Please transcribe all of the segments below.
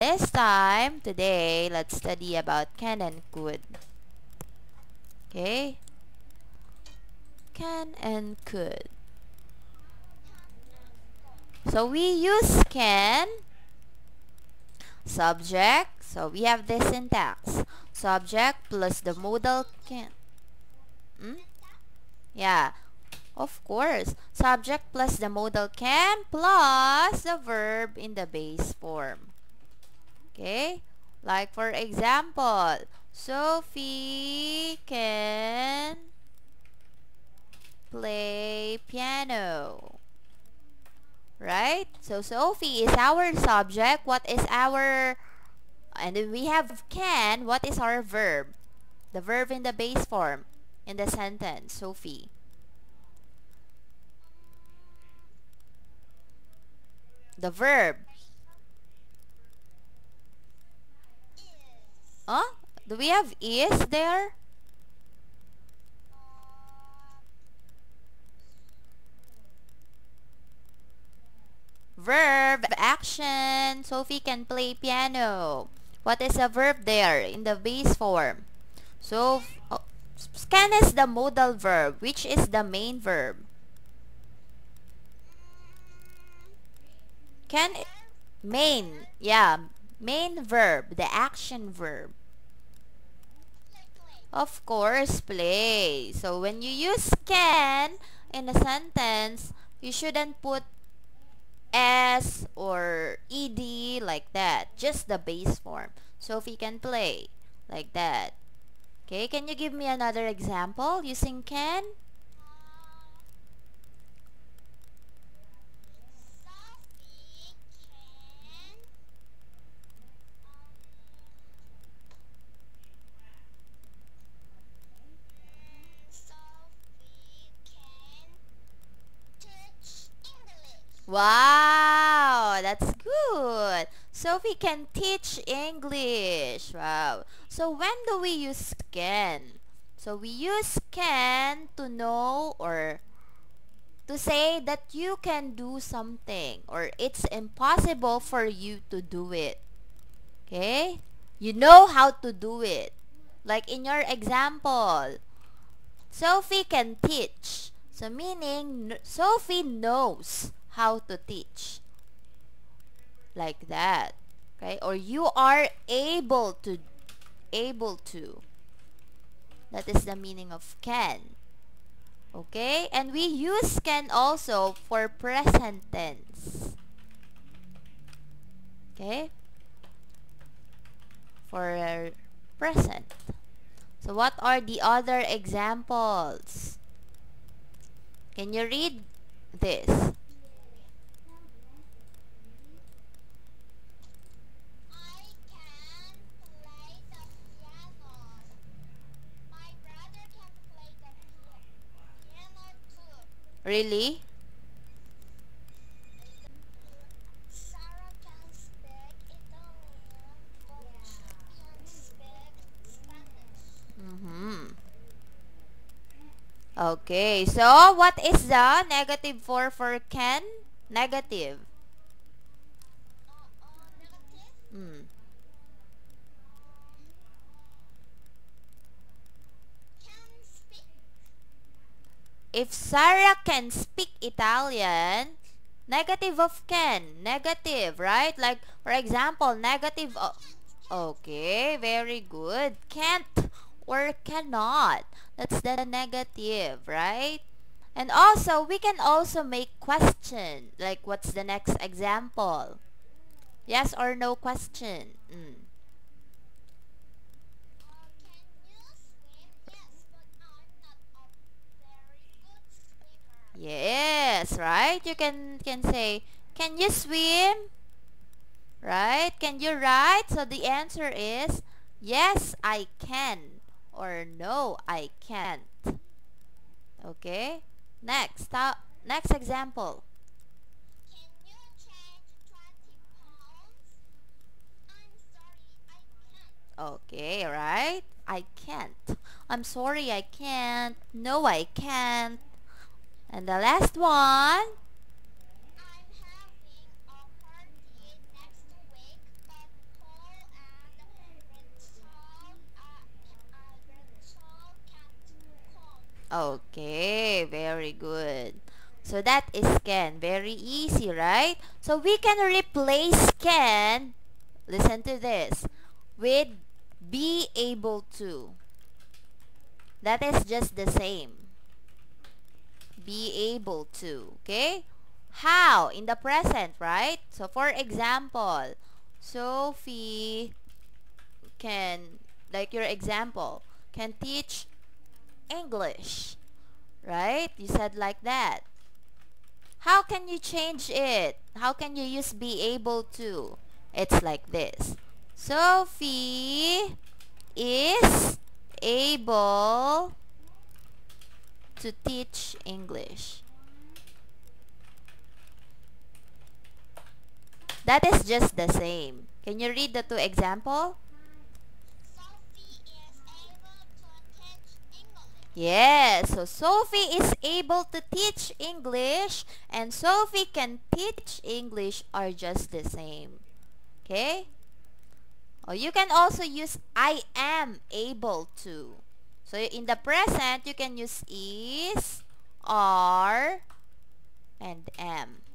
This time, today, let's study about can and could. Okay? Can and could. So we use can, subject. So we have this syntax. Subject plus the modal can. Yeah, of course. Subject plus the modal can plus the verb in the base form. Okay? Like for example, Sophie can play piano. Right? So Sophie is our subject. What is our... And then we have can. What is our verb? The verb in the base form in the sentence. Sophie. The verb. Huh? Do we have is there? Verb, action. Sophie can play piano. What is a verb there in the base form? So, can is the modal verb. Which is the main verb? Can, main. Yeah, main verb. The action verb. Of course, play. So, when you use can in a sentence, you shouldn't put S or ED like that. Just the base form. Sophie can play like that. Okay, can you give me another example using can? Wow, that's good. Sophie can teach English. Wow. So when do we use can? So we use can to know or to say that you can do something or it's impossible for you to do it. Okay? You know how to do it. Like in your example, Sophie can teach. So meaning Sophie knows how to teach. Like that. Okay? Or you are able to. Able to. That is the meaning of can. Okay? And we use can also for present tense. Okay? For present. So what are the other examples? Can you read this? Really? Mm-hmm. Okay, so what is the negative for can? Negative. Mm. If Sarah can speak Italian, negative of can. Negative, right? Like, for example, negative of... Okay, very good. Can't or cannot. That's the negative, right? And also, we can also make question. Like, what's the next example? Yes or no question. Yes, right? You can say, can you swim? Right? Can you write? So the answer is, yes, I can. Or no, I can't. Okay? Next. Next example. Okay, right? I can't. I'm sorry, I can't. No, I can't. And the last one. Okay, very good. So that is can. Very easy, right? So we can replace can, listen to this, with be able to. That is just the same. Be able to. Okay? How? In the present, right? So for example, Sophie can, like your example, can teach English. Right? You said like that. How can you change it? How can you use be able to? It's like this. Sophie is able to teach English. That is just the same. Can you read the two example? Yes, so Sophie is able to teach English and Sophie can teach English are just the same. Okay? Or you can also use I am able to. So in the present, you can use is, are, and am.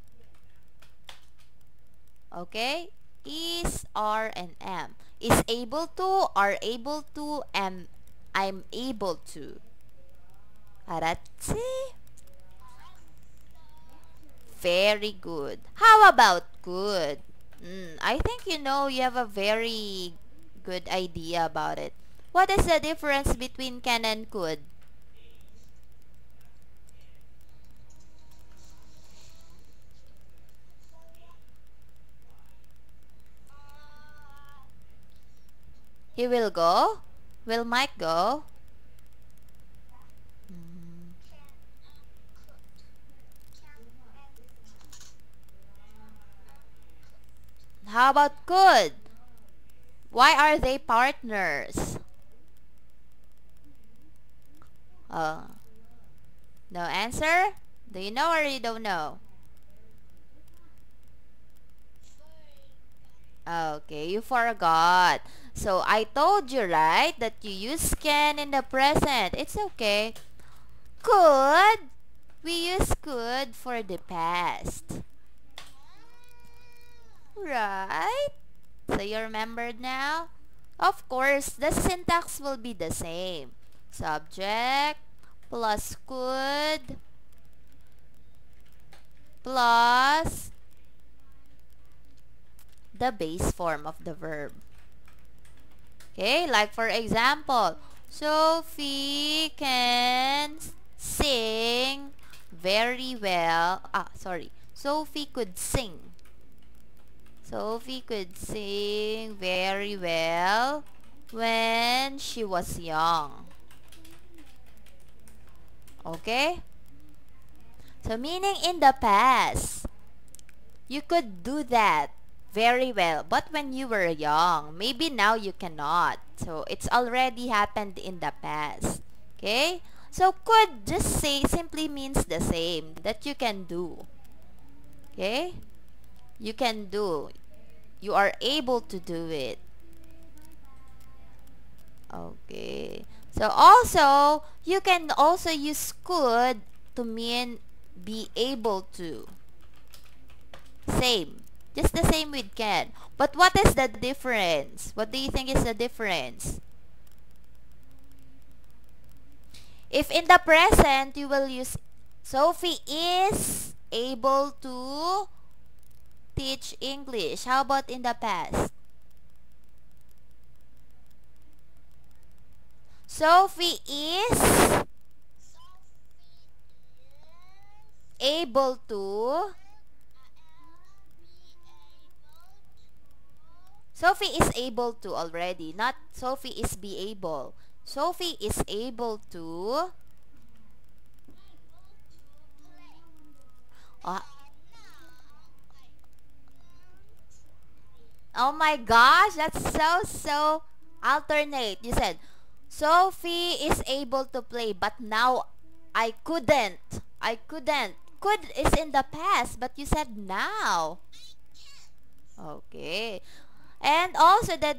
Okay? Is, are, and am. Is able to, are able to, am, I'm able to. Aratsi? Very good. How about good? I think you have a very good idea about it. What is the difference between can and could? He will go? Will Mike go? Mm. How about could? Why are they partners? Uh, no answer? Do you know or you don't know? Okay, you forgot. So I told you, right, that you use can in the present. It's okay. Could, we use could for the past. Right? So you remembered now? Of course, the syntax will be the same. Subject plus could plus the base form of the verb. Okay, like for example, Sophie can sing very well. Sophie could sing. Sophie could sing very well when she was young. Okay? So meaning in the past, you could do that very well. But when you were young, maybe now you cannot. So it's already happened in the past. Okay? So could just say simply means the same, that you can do. Okay? You can do. You are able to do it. Okay. So also, you can also use could to mean be able to. Same. Just the same with can. But what is the difference? What do you think is the difference? If in the present, you will use Sophie is able to teach English. How about in the past? Sophie is able to. Sophie is able to already. Not Sophie is be able. Sophie is able to. Uh, oh my gosh, that's so alternate. You said, Sophie is able to play, but now I couldn't. I couldn't. Could is in the past, but you said now. Okay. And also the